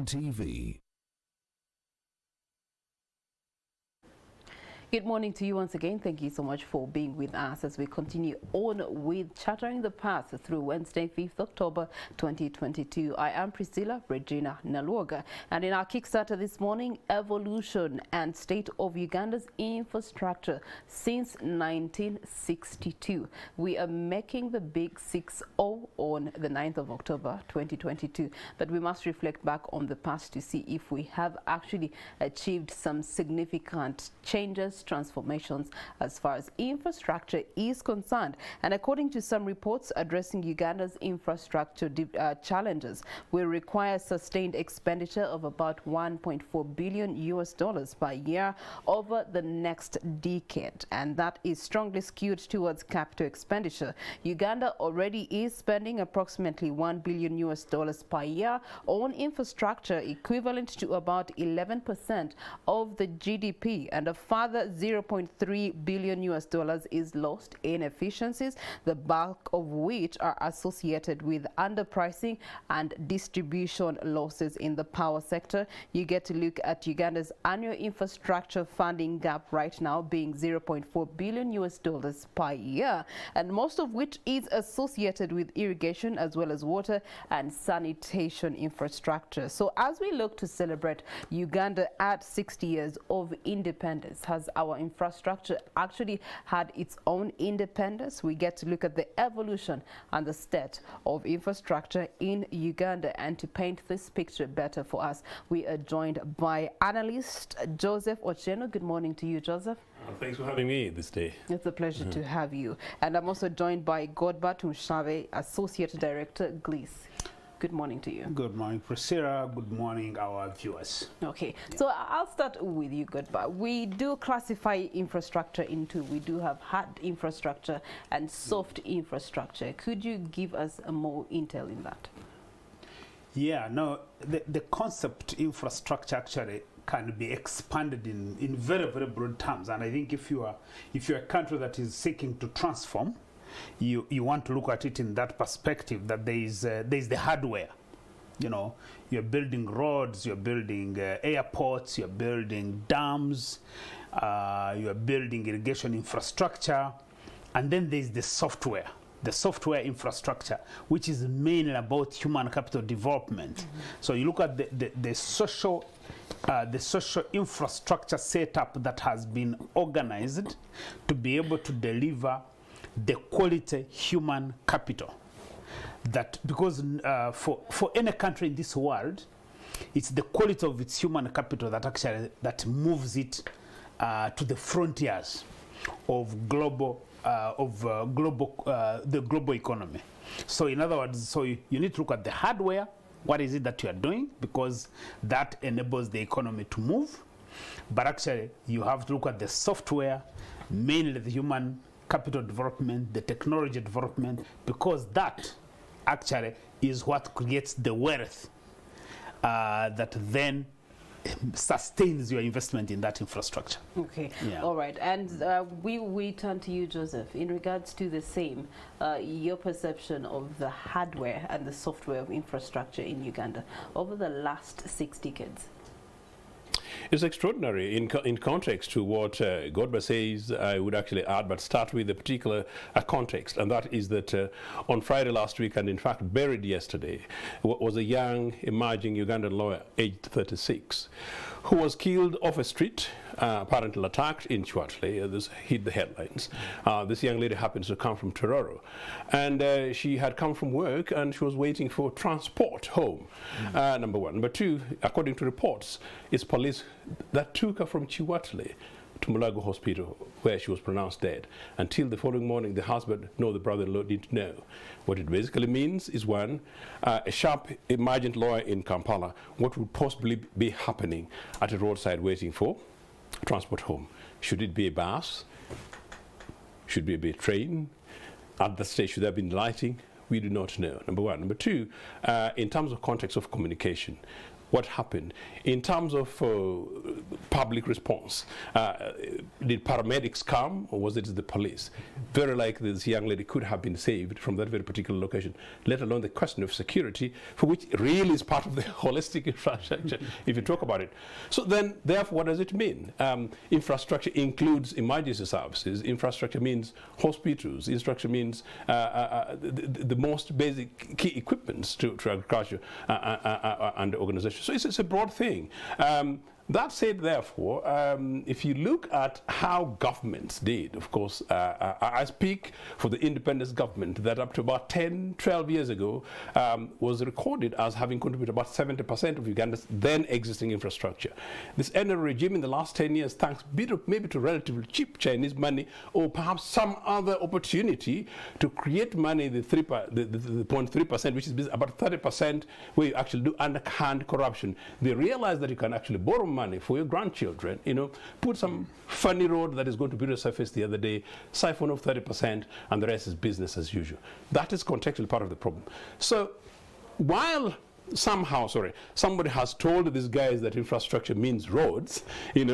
NTV. Good morning to you once again. Thank you so much for being with us as we continue on with Chartering the Path through Wednesday, 5th October 2022. I am Priscilla Regina Naluoga, and in our Kickstarter this morning, evolution and state of Uganda's infrastructure since 1962. We are making the big 6-0 on the 9th of October 2022, but we must reflect back on the past to see if we have actually achieved some significant changes, transformations as far as infrastructure is concerned. And according to some reports addressing Uganda's infrastructure challenges, will require sustained expenditure of about $1.4 billion per year over the next decade, and that is strongly skewed towards capital expenditure. Uganda already is spending approximately $1 billion per year on infrastructure, equivalent to about 11% of the GDP, and a further $0.3 billion is lost in efficiencies, the bulk of which are associated with underpricing and distribution losses in the power sector. You get to look at Uganda's annual infrastructure funding gap right now being $0.4 billion per year, and most of which is associated with irrigation as well as water and sanitation infrastructure. So as we look to celebrate Uganda at 60 years of independence, has our infrastructure actually had its own independence? We get to look at the evolution and the state of infrastructure in Uganda, and to paint this picture better for us, we are joined by analyst Joseph Ochieno. Good morning to you, Joseph. Thanks for having me this day. It's a pleasure to have you. And I'm also joined by Godber Tumushabe, Associate Director, Gliss. Good morning to you. Good morning, Priscilla. Good morning, our viewers. Okay, so I'll start with you, Godber. We do classify infrastructure into, we do have hard infrastructure and soft infrastructure. Could you give us a more intel in that? Yeah, no, the concept infrastructure actually can be expanded in very, very broad terms. And I think if you're a country that is seeking to transform, you want to look at it in that perspective, that there is the hardware. You know, you're building roads, you're building airports, you're building dams, you're building irrigation infrastructure, and then there's the software infrastructure, which is mainly about human capital development. So you look at the social infrastructure setup that has been organized to be able to deliver the quality human capital. That because for any country in this world, it's the quality of its human capital that actually moves it to the frontiers of the global economy. So in other words, so you need to look at the hardware. What is it that you are doing? Because that enables the economy to move. But actually, you have to look at the software, mainly the human capital development, the technology development, because that actually is what creates the wealth that then sustains your investment in that infrastructure. Okay, yeah. All right. And we turn to you, Joseph, in regards to the same, your perception of the hardware and the software of infrastructure in Uganda over the last 6 decades. It's extraordinary in context to what Godber says. I would actually add, but start with a particular context, and that is that on Friday last week, and in fact buried yesterday, was a young emerging Ugandan lawyer aged 36 who was killed off a street, apparently attacked in Chwatli. This hit the headlines. This young lady happens to come from Tororo, and she had come from work and she was waiting for transport home, number one. Number two, according to reports, it's police that took her from Chwatli to Mulago Hospital, where she was pronounced dead. Until the following morning, the husband nor the brother-in-law didn't know. What it basically means is, one, a sharp emergent lawyer in Kampala, what would possibly be happening at a roadside waiting for transport home? Should it be a bus? Should it be a train? At that stage, should there have been lighting? We do not know, number one. Number two, in terms of context of communication, what happened. In terms of public response, did paramedics come, or was it the police? Very likely this young lady could have been saved from that very particular location, let alone the question of security, for which really is part of the holistic infrastructure, if you talk about it. So then, therefore, what does it mean? Infrastructure includes emergency services. Infrastructure means hospitals. Infrastructure means the most basic key equipments to agriculture and organization. So it's a broad thing. That said, therefore, if you look at how governments did, of course, I speak for the independence government that up to about 10, 12 years ago was recorded as having contributed about 70% of Uganda's then existing infrastructure. This NRM regime in the last 10 years, thanks maybe to relatively cheap Chinese money or perhaps some other opportunity to create money, the 0.3%, which is about 30%, where you actually do underhand corruption. They realize that you can actually borrow money for your grandchildren, put some funny road that is going to be resurfaced the other day, siphon off 30%, and the rest is business as usual. That is contextually part of the problem. So while somehow, somebody has told these guys that infrastructure means roads, and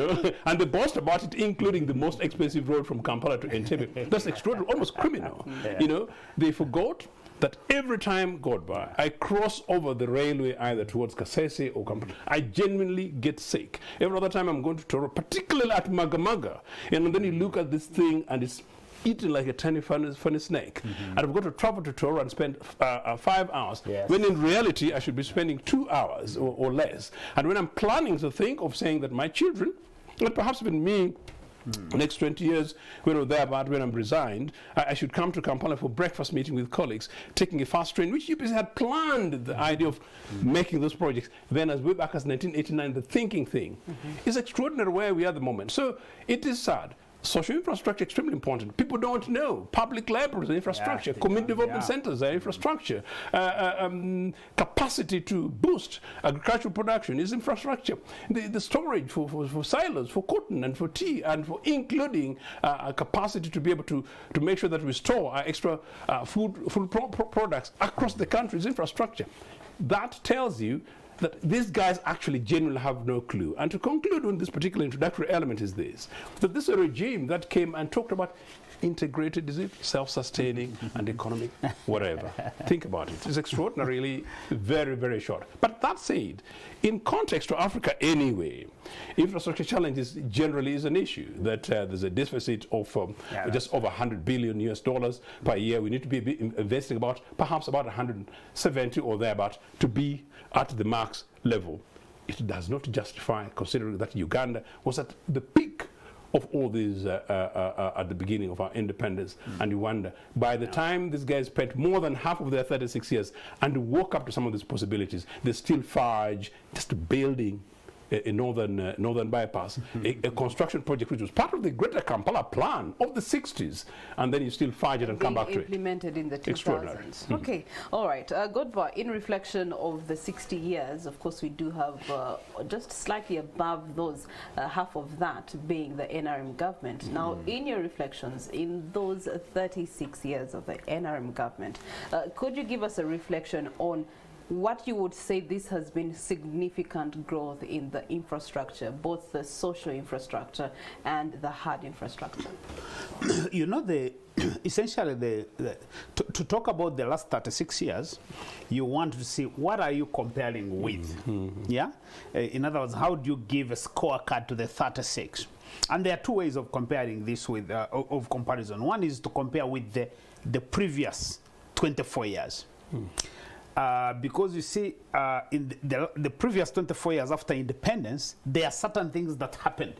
they boast about it, including the most expensive road from Kampala to Entebbe. That's extraordinary, almost criminal. Yeah. They forgot that every time, Godber, I cross over the railway either towards Kasese or Kampala, I genuinely get sick. Every other time I'm going to Toro, particularly at Magamaga, and then you look at this thing and it's eating like a tiny funny snake. And I've got to travel to Toro and spend 5 hours, when in reality I should be spending 2 hours or less. And when I'm planning to think of saying that my children, and perhaps even me, next 20 years, when I'm resigned, I should come to Kampala for breakfast meeting with colleagues, taking a fast train, which UPC had planned the idea of making those projects. Then as way back as 1989, the thinking thing is extraordinary where we are at the moment. So it is sad. Social infrastructure extremely important. People don't know. Public libraries are infrastructure. Community development centers are infrastructure. Capacity to boost agricultural production is infrastructure. The storage for silos, for cotton and for tea, and for including a capacity to be able to make sure that we store our extra food products across the country is infrastructure. That tells you that these guys actually genuinely have no clue. And to conclude on this particular introductory element is this, that this is a regime that came and talked about integrated, is it, self-sustaining and economic, whatever. Think about it. It's extraordinarily very, very short. But that said, in context to Africa anyway, infrastructure challenges generally is an issue, that there's a deficit of just over $100 billion per year. We need to be investing perhaps about 170 or thereabout to be at the max level. It does not justify, considering that Uganda was at the peak of all these at the beginning of our independence, and you wonder, by the time these guys spent more than half of their 36 years and woke up to some of these possibilities, they still fudge just building a northern bypass, a construction project which was part of the greater Kampala plan of the 60s, and then you still fudge it and come back to it. Implemented in the 2000s. Okay, all right. Godber, in reflection of the 60 years, of course, we do have just slightly above those, half of that being the NRM government. Now, in your reflections, in those 36 years of the NRM government, could you give us a reflection on what you would say this has been significant growth in the infrastructure, both the social infrastructure and the hard infrastructure? Essentially, to talk about the last 36 years, you want to see what are you comparing with. In other words, how do you give a scorecard to the 36? And there are two ways of comparing this with, of comparison. One is to compare with the previous 24 years. Because you see, in the previous 24 years after independence, there are certain things that happened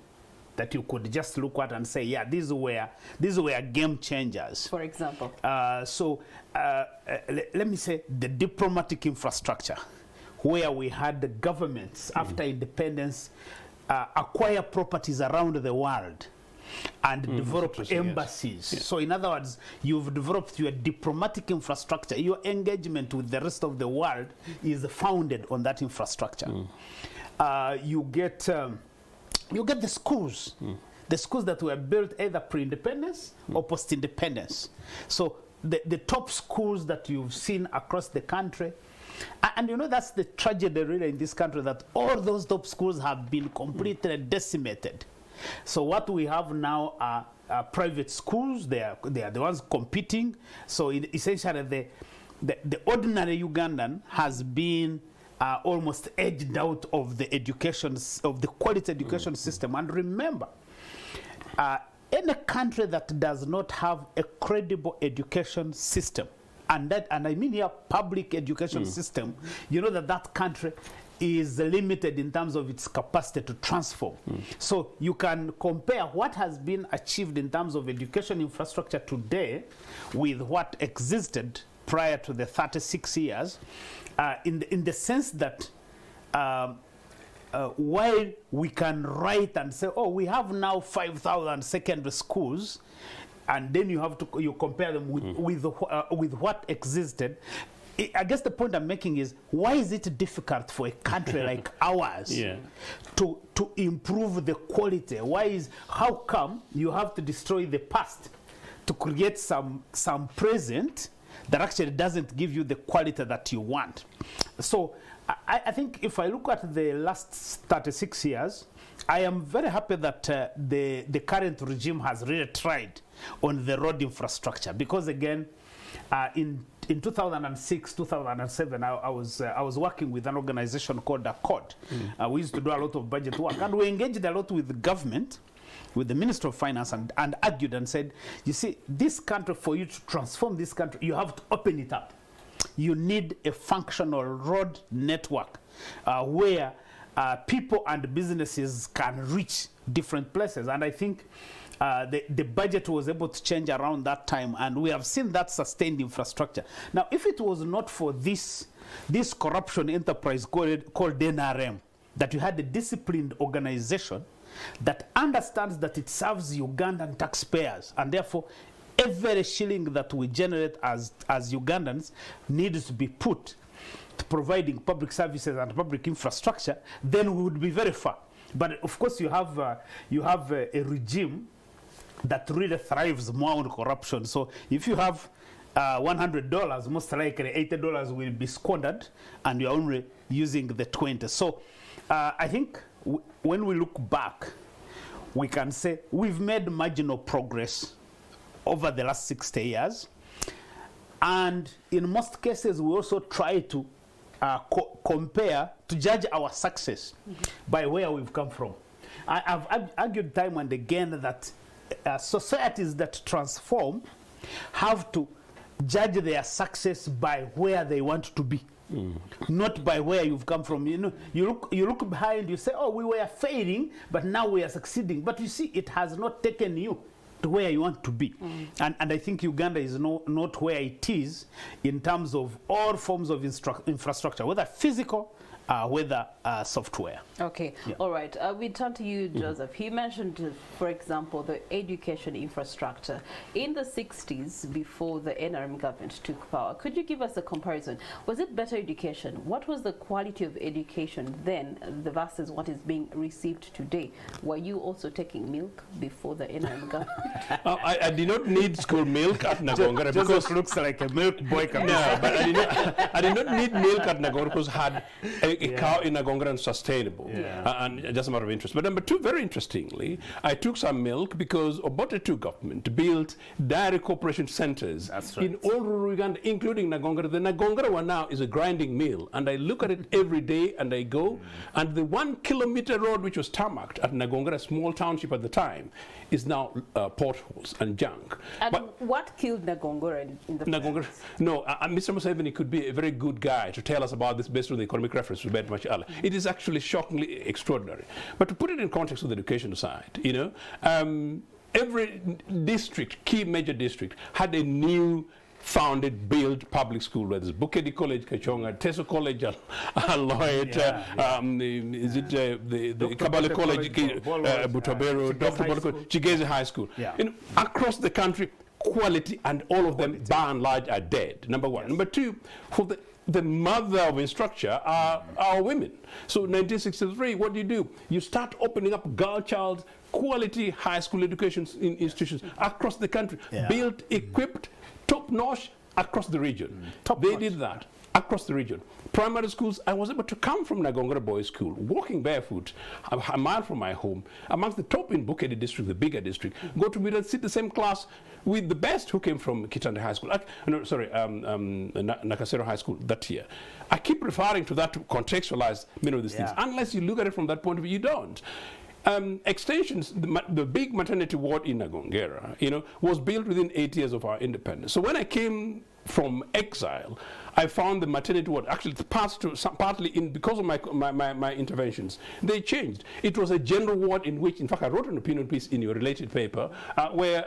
that you could just look at and say, yeah, these were game changers. For example? Let me say the diplomatic infrastructure, where we had the governments after independence acquire properties around the world and develop embassies. So in other words, you've developed your diplomatic infrastructure. Your engagement with the rest of the world is founded on that infrastructure. You get the schools. The schools that were built either pre-independence or post-independence. So the top schools that you've seen across the country And you know, that's the tragedy really in this country, that all those top schools have been completely decimated. So what we have now are private schools. They are the ones competing. So essentially the ordinary Ugandan has been almost edged out of the quality education system. And remember, any country that does not have a credible education system, and I mean here public education system, you know that country is limited in terms of its capacity to transform. So you can compare what has been achieved in terms of education infrastructure today with what existed prior to the 36 years, in the sense that while we can write and say, oh, we have now 5,000 secondary schools, and then you compare them with what existed. I guess the point I'm making is, why is it difficult for a country like ours to improve the quality? How come you have to destroy the past to create some present that actually doesn't give you the quality that you want? So I think if I look at the last 36 years, I am very happy that the current regime has really tried on the road infrastructure, because again, in 2006, 2007, I was working with an organization called Accord. We used to do a lot of budget work, and we engaged a lot with the government, with the Minister of Finance, and argued and said, you see, this country, for you to transform this country, you have to open it up. You need a functional road network where people and businesses can reach different places. And I think the budget was able to change around that time, and we have seen that sustained infrastructure. Now, if it was not for this corruption enterprise called NRM, that you had a disciplined organization that understands that it serves Ugandan taxpayers, and therefore every shilling that we generate as Ugandans needs to be put to providing public services and public infrastructure, then we would be very far. But of course, you have a regime that really thrives more on corruption. So if you have $100, most likely $80 will be squandered, and you're only using the 20. So I think when we look back, we can say we've made marginal progress over the last 60 years. And in most cases, we also try to compare, to judge our success by where we've come from. I've argued time and again that societies that transform have to judge their success by where they want to be, not by where you've come from. You know, you look behind, you say, oh, we were failing, but now we are succeeding. But you see, it has not taken you to where you want to be. And I think Uganda is not where it is in terms of all forms of infrastructure, whether physical, whether software. Okay, all right. We turn to you, Joseph. You mentioned, for example, the education infrastructure. In the 60s, before the NRM government took power, could you give us a comparison? Was it better education? What was the quality of education then versus what is being received today? Were you also taking milk before the NRM government? I did not need school milk at Nagongara because Joseph looks like a milk boy. No, but I did not need milk at Nagongara because I had a cow in Nagongara and sustainable. And just a matter of interest. But number two, very interestingly, I took some milk because Obote II government built dairy cooperation centers in all rural Uganda, including Nagongara. The Nagongara one now is a grinding mill, and I look at it every day, and I go, and the 1 kilometer road which was tarmacked at Nagongara, a small township at the time, is now potholes and junk. And but what killed Nagongara in the Nagongara? No, Mr. Museveni could be a very good guy to tell us about this based on the economic reference we made much earlier. It is actually shockingly extraordinary. But to put it in context of the education side, you know, every district, key major district, had a new founded, built public school, whether it's Bukedi College, Kachonga, Teso College, Lloyd, is it the Kabale College, Butabero, Dr. Boloko, Chigezi High School. You know, across the country, quality, and all of them, by and large, are dead, number one. Number two, for the mother of instructure are our women. So 1963, what do? You start opening up girl child quality high school education institutions across the country, built, equipped, top-notch across the region. They did that. across the region. Primary schools, I was able to come from Nagongora Boys School, walking barefoot, a mile from my home, amongst the top in Bukedi district, the bigger district, go to meet and sit the same class with the best who came from Kitande High School, Nakasero High School that year. I keep referring to that to contextualize many of these things. Unless you look at it from that point of view, you don't. Extensions, the big maternity ward in Nagongera, was built within 8 years of our independence. So when I came from exile, I found the maternity ward, actually partly because of my interventions, they changed. It was a general ward in which, in fact, I wrote an opinion piece in your related paper, where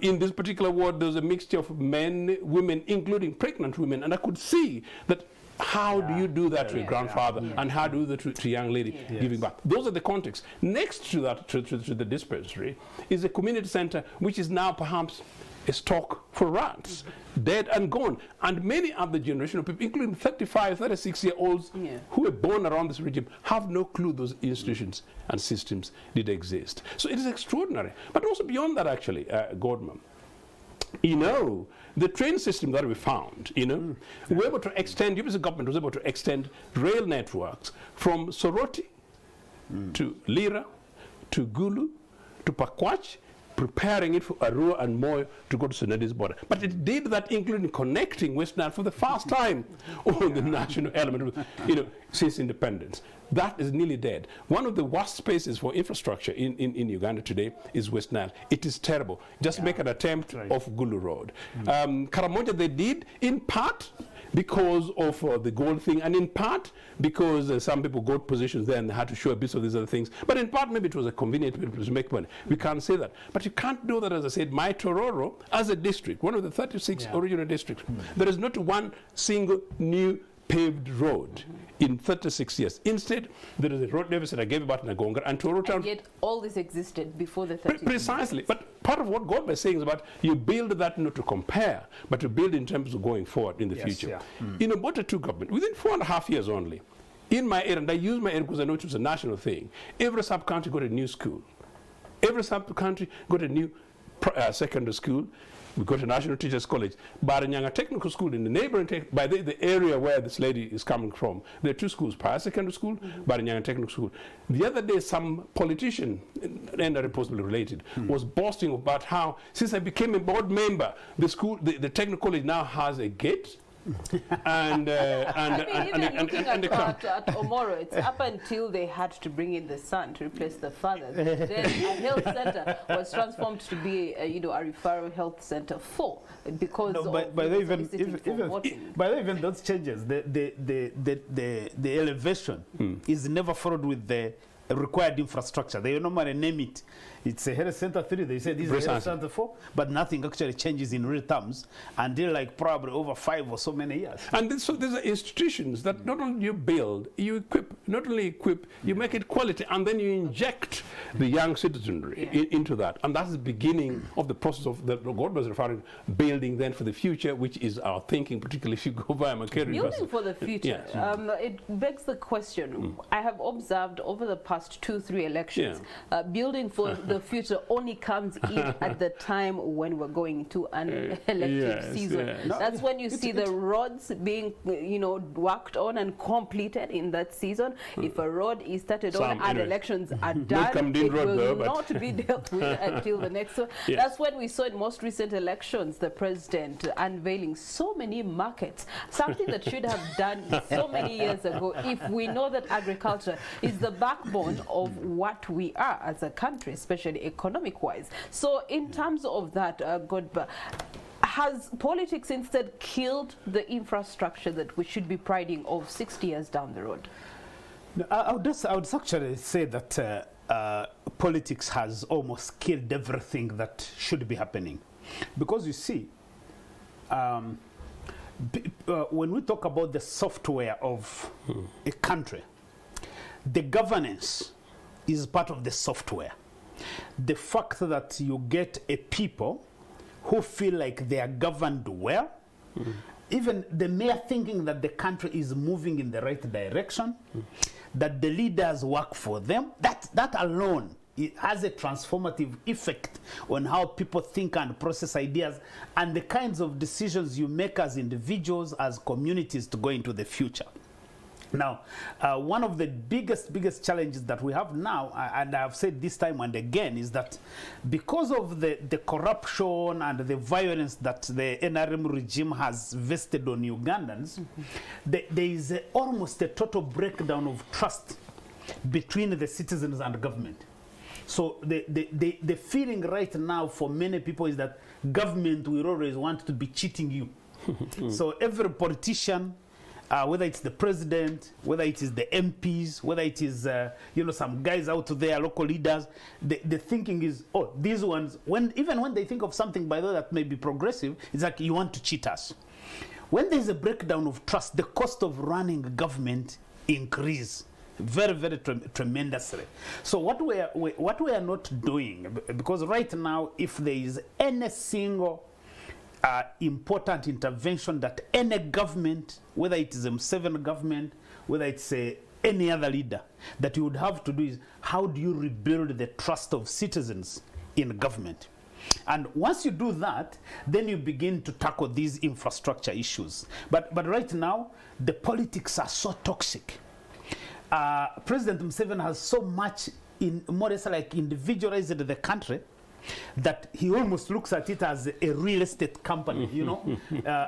in this particular ward, there was a mixture of men, women, including pregnant women, and I could see that how do you do that to a grandfather, and how do you do that to a young lady giving birth? Those are the contexts. Next to that, to the dispensary, is a community center, which is now perhaps a stock for rats, dead and gone. And many other generation of people, including 35, 36-year-olds who were born around this regime, have no clue those institutions and systems did exist. So it is extraordinary. But also beyond that, actually, Godman, the train system that we found, we were able to extend, the government was able to extend rail networks from Soroti to Lira to Gulu to Pakwach, preparing it for Arua and Moyo to go to Senedi's border. But it did that, including connecting West Nile for the first time on the national element, since independence. That is nearly dead. One of the worst spaces for infrastructure in Uganda today is West Nile. It is terrible. Just make an attempt off Gulu Road. Karamoja, they did, in part, because of the gold thing, and in part because some people got positions there and they had to show a bit of these other things. But in part, maybe it was a convenient way to make money. We can't say that. But you can't do that, as I said. My Tororo, as a district, one of the 36 original districts, there is not one single new paved road in 36 years. Instead, there is a road deficit I gave about Nagonga and Toro Town. And yet all this existed before the 36 Precisely. years. But part of what God was saying is about you build that not to compare, but to build in terms of going forward in the future. In Obote 2 government, within 4.5 years only, in my area, and I use my area because I know it was a national thing, every sub-country got a new school. Every sub-country got a new secondary school. We got a National Teachers College. Baranyanga Technical School in the neighboring, by the area where this lady is coming from, there are 2 schools, Paya Secondary School, Baranyanga Technical School. The other day, some politician, and possibly related, was boasting about how, since I became a board member, the school, the technical college now has a gate. and at Omoro, it's up until they had to bring in the son to replace the father. Then a health center was transformed to be a referral health center because even those changes, the elevation is never followed with the required infrastructure. They normally name it. It's a health center 3. They say this is a health center 4, but nothing actually changes in real terms until like probably over 5 or so many years. And so these are institutions that not only you build, you equip, not only equip, you make it quality, and then you inject the young citizenry into that. And that's the beginning of the process of that God was referring to, building then for the future, which is our thinking, particularly if you go via Makeri. Building for the future. It begs the question. I have observed over the past 2-3 elections, building for the future only comes in at the time when we're going into an elective season. That's when you see the roads being, worked on and completed in that season. If a road is started on and elections are done, it will not be dealt with until the next one. That's when we saw in most recent elections the president unveiling so many markets, something that should have done so many years ago, if we know that agriculture is the backbone of what we are as a country, especially economic-wise. So in terms of that, Godber, has politics instead killed the infrastructure that we should be priding of 60 years down the road? No, I would actually say that politics has almost killed everything that should be happening. Because you see, when we talk about the software of a country, the governance is part of the software. The fact that you get a people who feel like they are governed well, even the mere thinking that the country is moving in the right direction, that the leaders work for them, that alone it has a transformative effect on how people think and process ideas and the kinds of decisions you make as individuals, as communities to go into the future. Now, one of the biggest challenges that we have now, and I've said this time and again, is that because of the corruption and the violence that the NRM regime has vested on Ugandans, there is almost a total breakdown of trust between the citizens and government. So the feeling right now for many people is that government will always want to be cheating you. So every politician, whether it's the president, whether it is the MPs, whether it is you know, some guys out there, local leaders, the thinking is, oh, these ones, even when they think of something, by the way, that may be progressive, it's like, you want to cheat us. When there's a breakdown of trust, the cost of running government increase very tremendously. So what we are not doing, because right now, if there is any single important intervention that any government, whether it is a M7 government, whether it's any other leader, that you would have to do is, how do you rebuild the trust of citizens in government? And once you do that, then you begin to tackle these infrastructure issues. But right now, the politics are so toxic. President M7 has so much, more or less like individualized the country, that he almost looks at it as a real estate company, you know.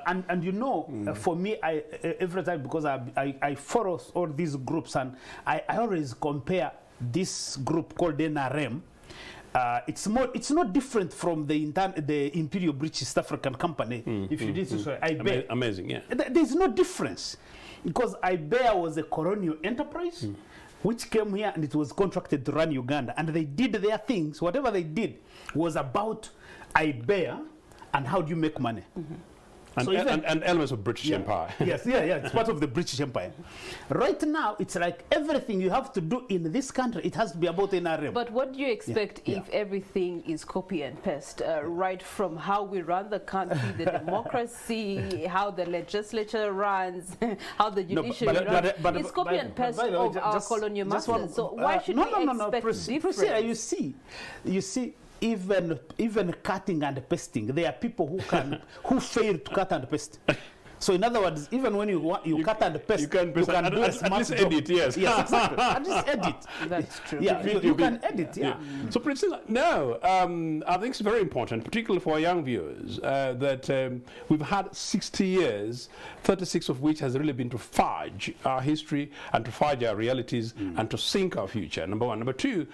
And you know, for me, every time, because I follow all these groups, and I always compare this group called NRM. It's not different from the Imperial British East African Company. If you did so, amazing, yeah. There's no difference, because Iberia was a colonial enterprise which came here and it was contracted to run Uganda, and they did their things. Whatever they did was about Iberia and how do you make money. And, so and elements of British Empire. Yes, it's part of the British Empire. Right now, it's like everything you have to do in this country, it has to be about NRM. But what do you expect if everything is copy and paste, right from how we run the country, the democracy, how the legislature runs, how the judiciary runs? It's copy and paste of our colonial masters. So why should we expect difference? You see, even cutting and pasting, there are people who fail to cut and paste. So in other words, even when you cut and paste, you can do a smart job. Edit, yes. Yes, exactly. And just edit. That's true. Yeah, you can edit, yeah. So Priscilla, no, I think it's very important, particularly for our young viewers, that we've had 60 years, 36 of which has really been to fudge our history and to fudge our realities and to sink our future, number one. Number two,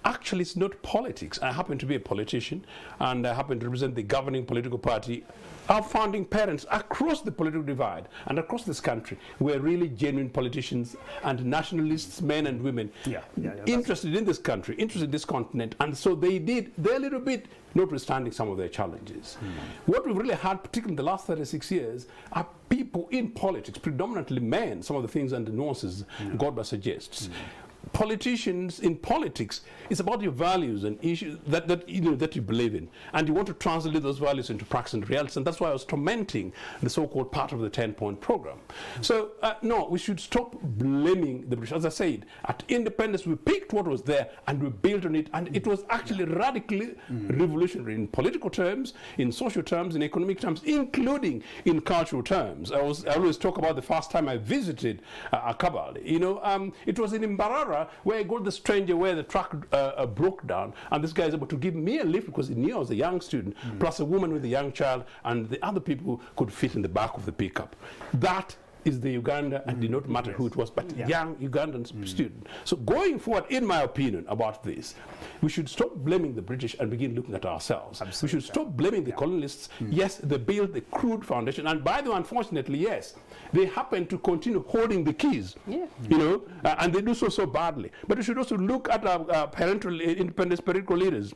actually, it's not politics. I happen to be a politician, and I happen to represent the governing political party. Our founding parents across the political divide and across this country were really genuine politicians and nationalists, men and women, interested in this country, interested in this continent, and so they did their little bit, notwithstanding some of their challenges. What we've really had, particularly in the last 36 years, are people in politics, predominantly men, some of the things and the nuances Godber suggests. Politicians in politics, it's about your values and issues that you believe in, and you want to translate those values into practice and reality, and that's why I was tormenting the so-called part of the 10-point program. So no, we should stop blaming the British. As I said, at independence we picked what was there and we built on it, and it was actually radically revolutionary in political terms, in social terms, in economic terms, including in cultural terms. I always talk about the first time I visited Akabali. You know, it was in Mbarara, where I got the stranger where the truck broke down, and this guy is able to give me a lift because he knew I was a young student, plus a woman with a young child, and the other people could fit in the back of the pickup. That is the Uganda, and did not matter who it was, but young Ugandan student. So going forward, in my opinion, about this, we should stop blaming the British and begin looking at ourselves. Absolutely. We should stop blaming the colonialists. Yes, they built the crude foundation, and by the way, unfortunately, yes, they happen to continue holding the keys, you know, and they do so badly. But we should also look at our parental independence political leaders,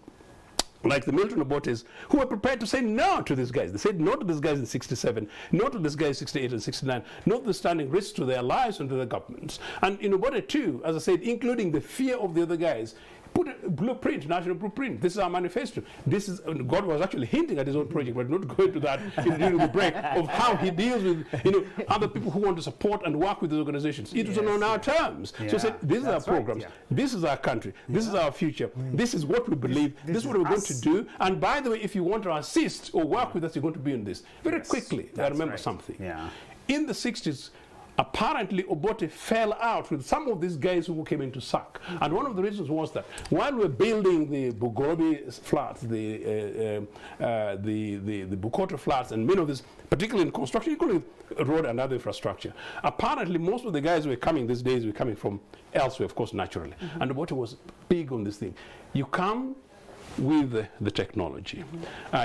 like the Milton Obotes, who were prepared to say no to these guys. They said no to these guys in 67, no to these guys in 68 and 69, notwithstanding risks to their lives and to their governments. And in Obote too, as I said, including the fear of the other guys, put a blueprint, national blueprint. This is our manifesto. This is, God was actually hinting at his own project, but not going to that during the break, of how he deals with, other people who want to support and work with these organizations. It was on our terms. Yeah. So said, this is our programs. Right, This is our country. This is our future. This is what we believe. This is what we're going to do. And by the way, if you want to assist or work with us, you're going to be in this. Very quickly, I remember something. Yeah. In the 60s, apparently Obote fell out with some of these guys who came into SAC. And one of the reasons was that while we're building the Bugorobi flats, the Bukoto flats, and many of these, particularly in construction, including road and other infrastructure, apparently most of the guys who were coming these days were coming from elsewhere, of course, naturally. And Obote was big on this thing. You come with the technology.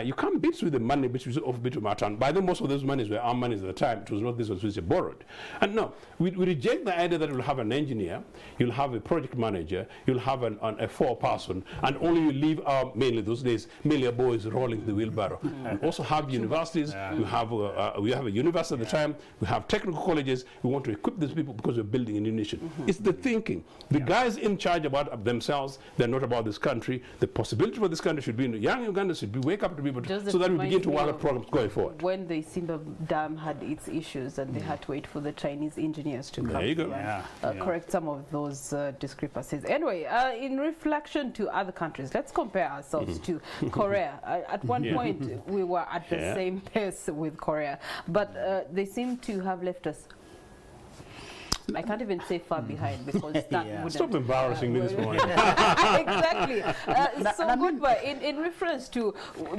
You can't beat with the money of Bitumatan. By then, most of those monies were our monies at the time. It was not this was borrowed. And no, we reject the idea that you'll have an engineer, you'll have a project manager, you'll have a four-person, and only you leave our, mainly those days, mainly our boys rolling the wheelbarrow. And also have universities. We have a university at the time. We have technical colleges. We want to equip these people because we're building a new nation. It's the thinking. The guys in charge about themselves, they're not about this country. The possibility for this country should be, young Uganda should be wake up to people so that we begin to work on programs going forward. When the Simba Dam had its issues and they had to wait for the Chinese engineers to come and correct some of those discrepancies. Anyway, in reflection to other countries, let's compare ourselves to Korea. At one point, we were at the same pace with Korea, but they seem to have left us, I can't even say far behind, because that wouldn't. Stop embarrassing me this morning. Exactly. So Godber, in reference to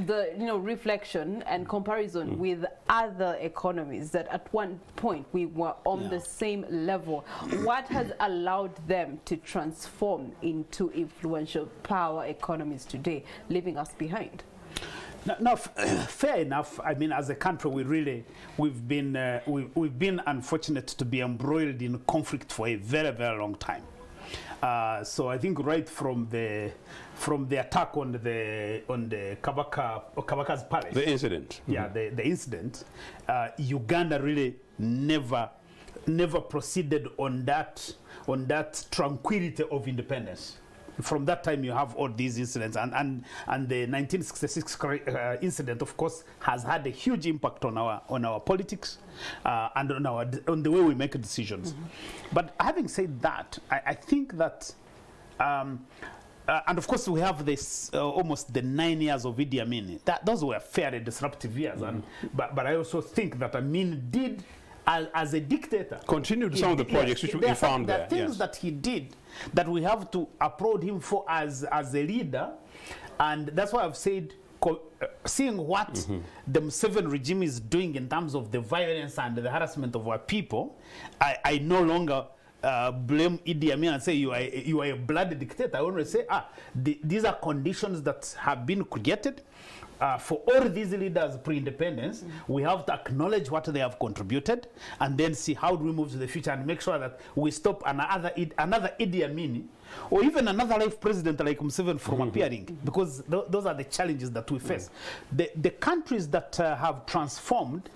the reflection and comparison with other economies that at one point we were on the same level, what has allowed them to transform into influential power economies today, leaving us behind? No, fair enough. I mean, as a country, we've been unfortunate to be embroiled in conflict for a very, very long time. So I think right from the attack on the Kabaka's palace, the incident, the incident, Uganda really never proceeded on that tranquility of independence. From that time, you have all these incidents, and the 1966 incident, of course, has had a huge impact on our politics and on the way we make decisions. But having said that, I think that, and of course, we have this almost the 9 years of Idi Amin. Those were fairly disruptive years, but I also think that Amin did, as a dictator, continued some of the projects which we found there. There are things that he did that we have to applaud him for as a leader, and that's why I've said, seeing what the Museveni regime is doing in terms of the violence and the harassment of our people, I no longer blame Idi Amin and say you are a bloody dictator. I want to say, these are conditions that have been created. For all these leaders pre-independence, we have to acknowledge what they have contributed and then see how do we move to the future and make sure that we stop another Idi Amin or even another life president like Museveni from appearing, because those are the challenges that we face. The countries that have transformed,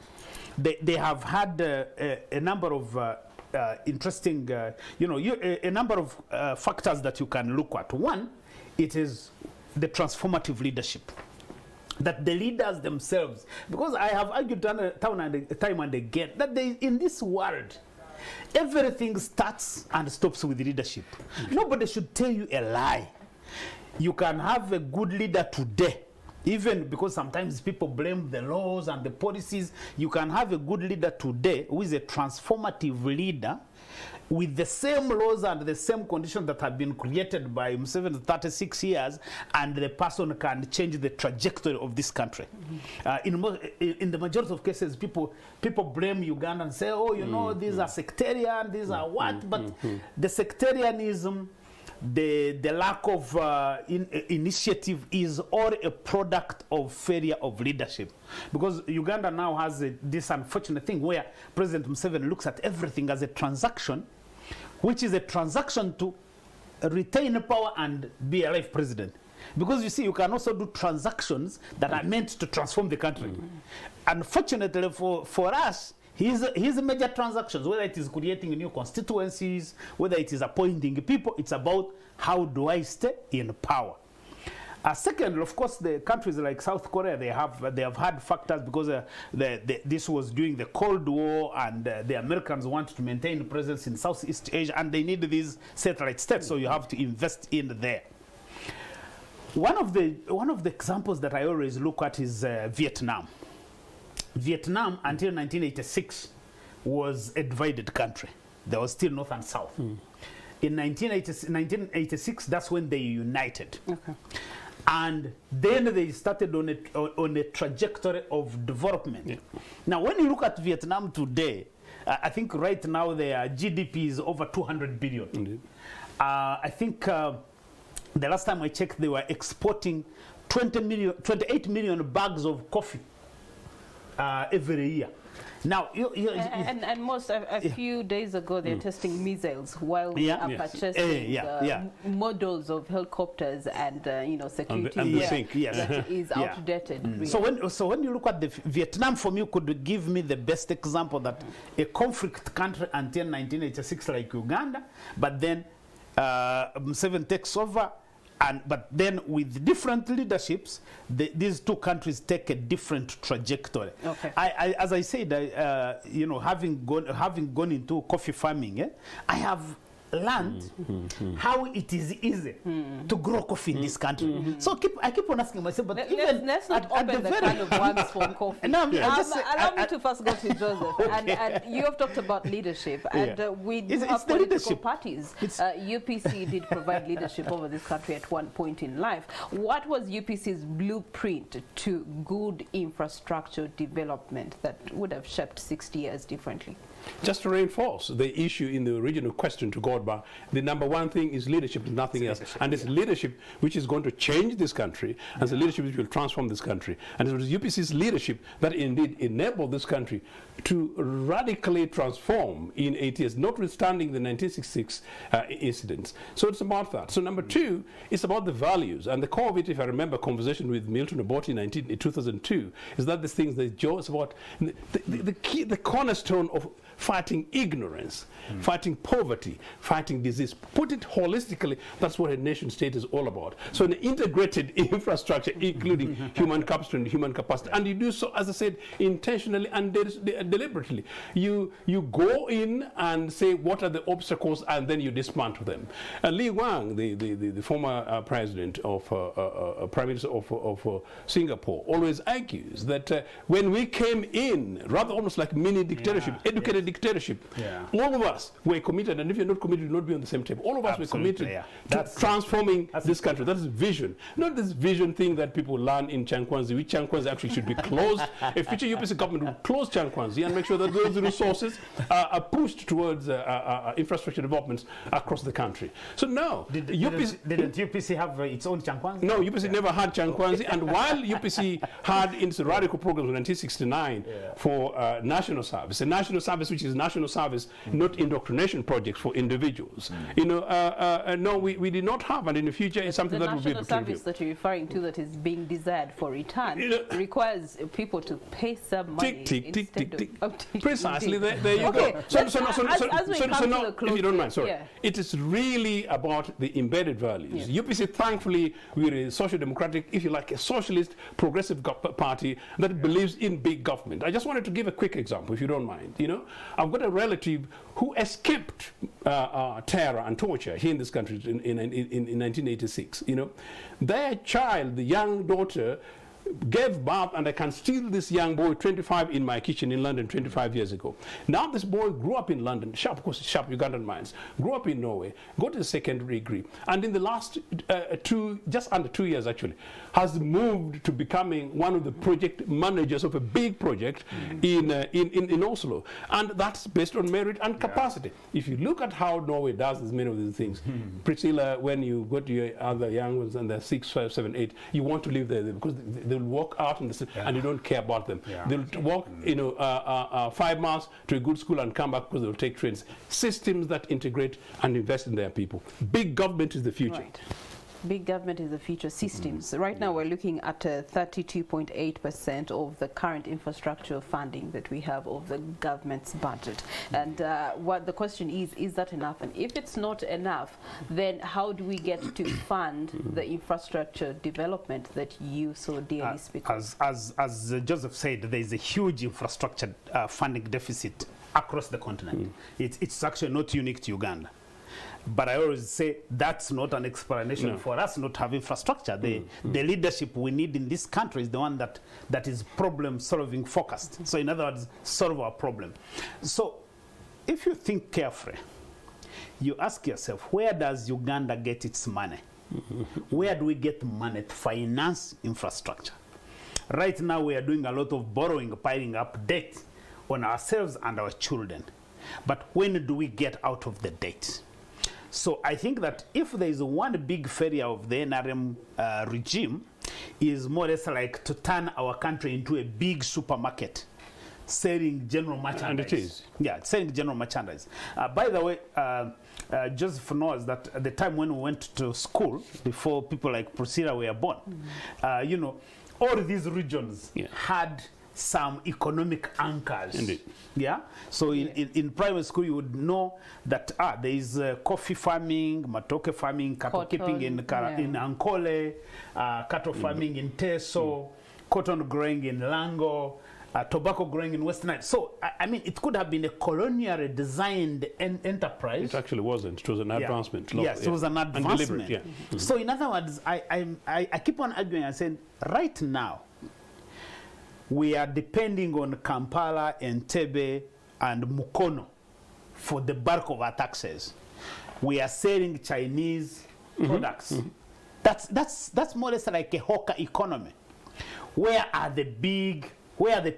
they have had a number of interesting, a number of factors that you can look at. One, it is the transformative leadership. That the leaders themselves, because I have argued time and again, that in this world, everything starts and stops with leadership. Nobody should tell you a lie. You can have a good leader today, even because sometimes people blame the laws and the policies. You can have a good leader today who is a transformative leader with the same laws and the same conditions that have been created by Museveni 36 years, and the person can change the trajectory of this country. In the majority of cases, people blame Uganda and say, oh, these are sectarian, these are what? But the sectarianism, the lack of initiative is all a product of failure of leadership. Because Uganda now has this unfortunate thing where President Museveni looks at everything as a transaction, which is a transaction to retain power and be a life president. Because you see, you can also do transactions that are meant to transform the country. Unfortunately for us, his major transactions, whether it is creating new constituencies, whether it is appointing people, it's about how do I stay in power. Second, of course, the countries like South Korea, they have had factors because this was during the Cold War, and the Americans want to maintain presence in Southeast Asia, and they need these satellite states, so you have to invest in there. One of the examples that I always look at is Vietnam. Vietnam, until 1986, was a divided country. There was still North and South. In 1986, that's when they united. Okay. And then they started on a trajectory of development. Yeah. Now, when you look at Vietnam today, I think right now their GDP is over 200 billion. Indeed. I think the last time I checked, they were exporting 28 million bags of coffee every year. Now, and most a few days ago, they're testing missiles while we are purchasing models of helicopters and security that is outdated. So when you look at the Vietnam, for me, could give me the best example that a conflict country until 1986 like Uganda, but then Museveni takes over. But then with different leaderships, these two countries take a different trajectory. Okay. As I said, having gone into coffee farming, I have learned how it is easy to grow coffee in this country. So I keep on asking myself, but let's not open the can of worms for coffee. No, allow me to first go to Joseph. Okay. and you have talked about leadership, and we do have political parties. UPC did provide leadership over this country at one point in life. What was UPC's blueprint to good infrastructure development that would have shaped 60 years differently? Just to reinforce the issue in the original question to Godber, the number one thing is leadership, nothing else. And it's leadership which is going to change this country, and it's the leadership which will transform this country. And it was UPC's leadership that indeed enabled this country to radically transform in 8 years, notwithstanding the 1966 incidents. So it's about that. So number two, it's about the values. And the core of it, if I remember conversation with Milton Obote in 2002, is that these things, it's about the key, the cornerstone of fighting ignorance, fighting poverty, fighting disease. Put it holistically, that's what a nation state is all about. So an integrated infrastructure, including human capital and human capacity. And you do so, as I said, intentionally and deliberately. You go in and say what are the obstacles, and then you dismantle them. Lee Wang, the former president of Prime Minister of Singapore, always argues that when we came in, rather almost like mini dictatorship, educated dictatorship, all of us were committed, and if you're not committed, you'll not be on the same table. All of us were committed to transforming this country. That is vision. Not this vision thing that people learn in Chankwanzi, which Chankwanzi actually should be closed. A future UPC government will close Chankwanzi and make sure that those resources are pushed towards infrastructure developments across the country. So no. Didn't UPC have its own Chankwanzi? No, UPC never had Chankwanzi. And while UPC had its radical programs in 1969 for national service, a national service which is national service, not indoctrination projects for individuals. No, we did not have, and in the future it's something that will be able to review. The national service that you're referring to that is being desired for return requires people to pay some money. Precisely, there you go. So now, if you don't mind, sorry. It is really about the embedded values. UPC, thankfully, we're a social democratic, if you like, a socialist progressive party that believes in big government. I just wanted to give a quick example, if you don't mind. I've got a relative who escaped terror and torture here in this country in 1986. Their child, the young daughter, gave birth, and I can steal this young boy, 25, in my kitchen in London 25 years ago. Now this boy grew up in London, sharp Ugandan minds, grew up in Norway, got his secondary degree, and in the last just under 2 years actually, has moved to becoming one of the project managers of a big project in Oslo. And that's based on merit and capacity. If you look at how Norway does many of these things, Priscilla, when you go to your other young ones and they're 6, 5, 7, 8, you want to live there because they'll walk out in the city and you don't care about them. They'll walk 5 miles to a good school and come back because they'll take trains. Systems that integrate and invest in their people. Big government is the future. Right. Big government is the future. Systems. Right now we're looking at 32.8% of the current infrastructure funding that we have of the government's budget. And what the question is that enough? And if it's not enough, then how do we get to fund the infrastructure development that you so dearly speak of? As Joseph said, there is a huge infrastructure funding deficit across the continent. It's actually not unique to Uganda. But I always say that's not an explanation for us not having infrastructure. The leadership we need in this country is the one that is problem-solving focused. So in other words, solve our problem. So if you think carefully, you ask yourself, where does Uganda get its money? Where do we get money to finance infrastructure? Right now we are doing a lot of borrowing, piling up debt on ourselves and our children. But when do we get out of the debt? So I think that if there is one big failure of the NRM regime, is more or less like to turn our country into a big supermarket selling general merchandise. And it is. Yeah, selling general merchandise. By the way, Joseph knows that at the time when we went to school, before people like Priscilla were born, you know, all these regions had some economic anchors. Indeed. Yeah. So in primary school, you would know that there is coffee farming, matoke farming, cattle keeping in Ankole, cattle farming in Teso, cotton growing in Lango, tobacco growing in Western Nile. So I mean, it could have been a colonially designed enterprise. It actually wasn't. It was an advancement. Yes, it was an advancement. So in other words, I keep on arguing and saying, right now, we are depending on Kampala, Entebbe, and Mukono for the bulk of our taxes. We are selling Chinese products. That's more or less like a hawker economy. Where are the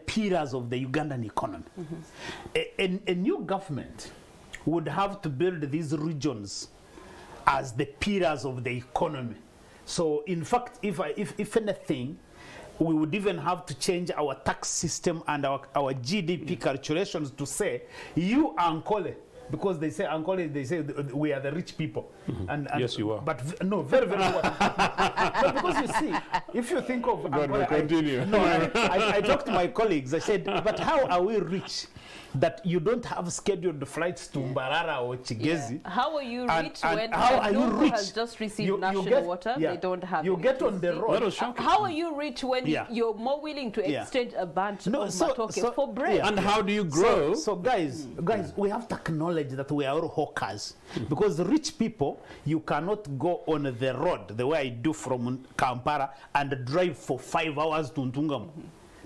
pillars of the Ugandan economy? A new government would have to build these regions as the pillars of the economy. So in fact, if anything, we would even have to change our tax system and our GDP calculations to say, you are Ankole, because they say Ankole, they say we are the rich people. And yes, you are. But no, very, very well. But because you see, if you think of Ankole, continue. I talked to my colleagues, I said, but how are we rich that you don't have scheduled flights to Mbarara or Chigezi? How are you rich when Nuku has just received national water? They don't have You get on the road. That was shocking. How are you rich when you're more willing to exchange a bunch of matoke for bread? And how do you grow? So guys, we have to acknowledge that we are all hawkers. Because rich people, you cannot go on the road the way I do from Kampala and drive for 5 hours to Ntungamo.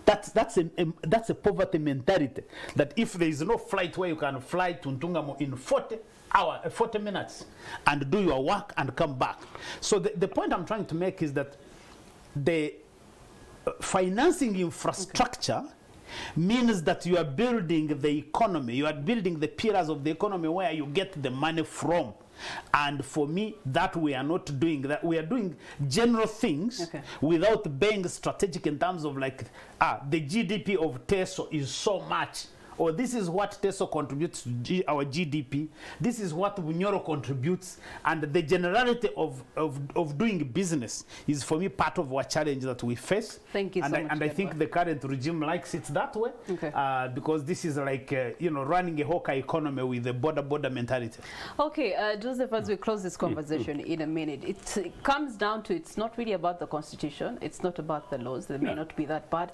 That's a poverty mentality. That if there is no flight where you can fly to Ntungamo in 40 minutes and do your work and come back. So the point I'm trying to make is that the financing infrastructure means that you are building the economy. You are building the pillars of the economy where you get the money from. And for me, that we are not doing that. We are doing general things without being strategic in terms of like, the GDP of Teso is so much. Or this is what Teso contributes to our GDP. This is what Bunyoro contributes. And the generality of doing business is, for me, part of our challenge that we face. Thank you so much. And I think the current regime likes it that way. Because this is like, you know, running a hawker economy with a border mentality. Okay, Joseph, as we close this conversation in a minute, it comes down to, it's not really about the constitution. It's not about the laws. They may not be that bad.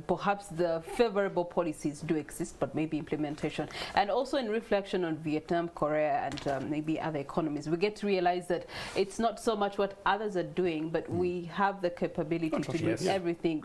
Perhaps the favorable policies do exist, but maybe implementation. And also in reflection on Vietnam, Korea, and maybe other economies, we get to realize that it's not so much what others are doing, but we have the capability to do everything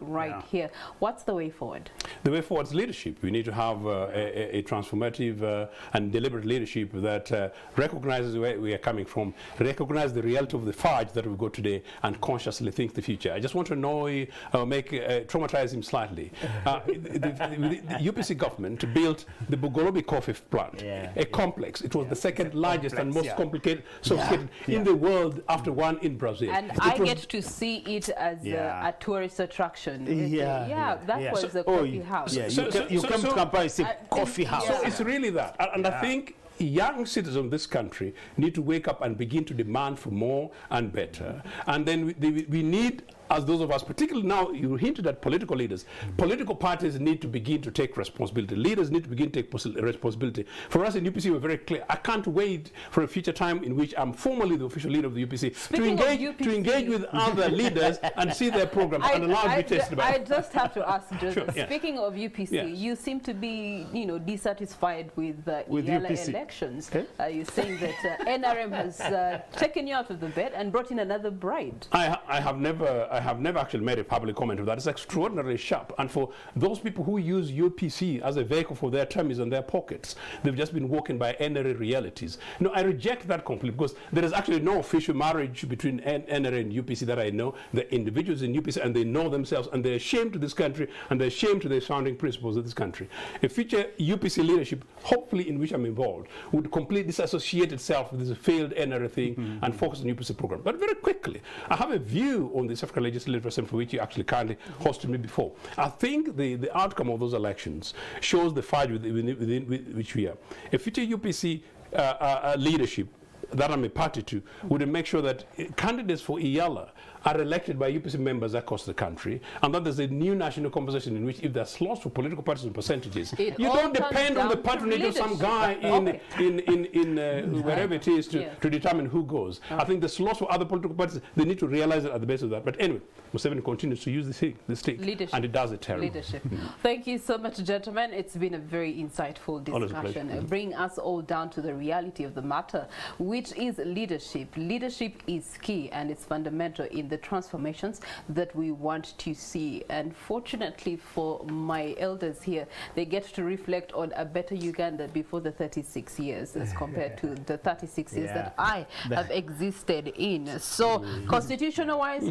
here. What's the way forward? The way forward is leadership. We need to have a transformative and deliberate leadership that recognizes where we are coming from, recognize the reality of the fight that we've got today, and consciously think the future. I just want to traumatize him slightly. The UPC government built the Bugolobi coffee plant, a complex. It was the second largest and most complicated, sophisticated in the world, after one in Brazil. And I get to see it as a tourist attraction. That was a coffee house. You come to Kampala, it's a coffee house. So it's really that. And I think young citizens of this country need to wake up and begin to demand for more and better. And then we need, as those of us, particularly now, you hinted at political leaders. Political parties need to begin to take responsibility. Leaders need to begin to take responsibility. For us in UPC, we're very clear. I can't wait for a future time in which I'm formally the official leader of the UPC to engage with other leaders and see their programs and allow to be tested by. I just have to ask, Joseph, Sure, speaking of UPC, you seem to be, dissatisfied with the elections. Okay. You're saying that NRM has taken you out of the bed and brought in another bride. I have never actually made a public comment of that. It's extraordinarily sharp. And for those people who use UPC as a vehicle for their tummies and their pockets, they've just been walking by NRA realities. No, I reject that completely, because there is actually no official marriage between NRA and UPC that I know. The individuals in UPC, and they know themselves, and they're ashamed to this country, and they're ashamed to the founding principles of this country. A future UPC leadership, hopefully in which I'm involved, would completely disassociate itself with this failed NRA thing and focus on the UPC program. But very quickly, I have a view on the South African Legislative Assembly, for which you actually kindly hosted me before. I think the outcome of those elections shows the fight within which we are. A future UPC leadership that I'm a party to would make sure that candidates for IALA are elected by UPC members across the country, and that there's a new national conversation in which, if there's slots for political parties and percentages, you don't depend on the patronage of some guy in wherever it is to determine who goes. I think the slots for other political parties, they need to realize it at the base of that. But anyway, Museveni continues to use this stick, and it does it terribly. Leadership. Thank you so much, gentlemen. It's been a very insightful discussion. Bring us all down to the reality of the matter, which is leadership. Leadership is key, and it's fundamental in the transformations that we want to see. And fortunately for my elders here, they get to reflect on a better Uganda before the 36 years as compared to the 36 years that I have existed in. So constitutional-wise,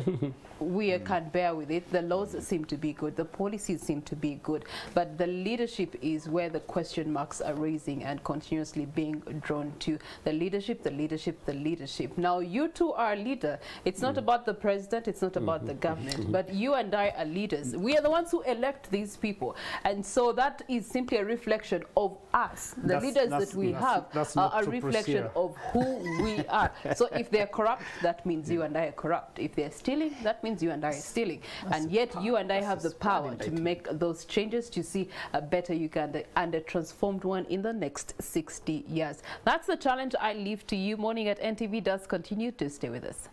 we can bear with it. The laws seem to be good. The policies seem to be good. But the leadership is where the question marks are raising and continuously being drawn to. The leadership, the leadership, the leadership. Now, you two are a leader. It's not about the president. It's not about the government. But you and I are leaders. We are the ones who elect these people. And so that is simply a reflection of us. The leaders that we have are a reflection of who we are. So if they're corrupt, that means you and I are corrupt. If they're stealing, that means you and I are stealing. And yet you and I have the power to make those changes to see a better Uganda and a transformed one in the next 60 years. That's the challenge I leave to you. Morning at NTV does continue to stay with us.